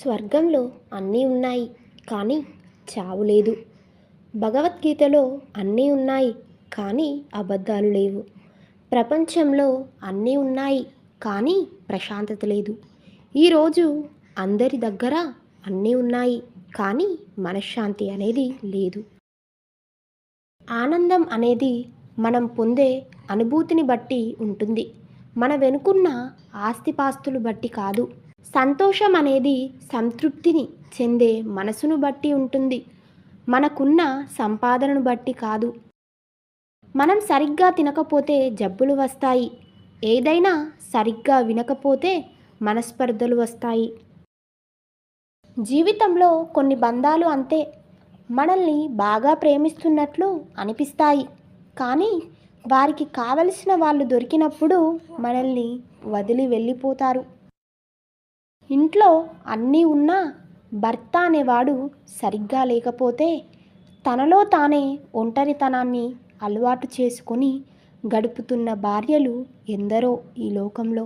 స్వర్గంలో అన్నీ ఉన్నాయి కానీ చావు లేదు. భగవద్గీతలో అన్నీ ఉన్నాయి కానీ అబద్ధాలు లేవు. ప్రపంచంలో అన్నీ ఉన్నాయి కానీ ప్రశాంతత లేదు. ఈరోజు అందరి దగ్గర అన్నీ ఉన్నాయి కానీ మనశ్శాంతి అనేది లేదు. ఆనందం అనేది మనం పొందే అనుభూతిని బట్టి ఉంటుంది, మన వెనుకున్న ఆస్తిపాస్తులు బట్టి కాదు. సంతోషం అనేది సంతృప్తిని చెందే మనసును బట్టి ఉంటుంది, మనకున్న సంపాదనను బట్టి కాదు. మనం సరిగ్గా తినకపోతే జబ్బులు వస్తాయి, ఏదైనా సరిగ్గా వినకపోతే మనస్పర్ధలు వస్తాయి. జీవితంలో కొన్ని బంధాలు అంతే, మనల్ని బాగా ప్రేమిస్తున్నట్లు అనిపిస్తాయి కానీ వారికి కావలసిన వాళ్ళు దొరికినప్పుడు మనల్ని వదిలి వెళ్ళిపోతారు. ఇంట్లో అన్నీ ఉన్నా భర్త అనేవాడు సరిగ్గా లేకపోతే తనలో తానే ఒంటరితనాన్ని అలవాటు చేసుకొని గడుపుతున్న భార్యలు ఎందరో ఈ లోకంలో.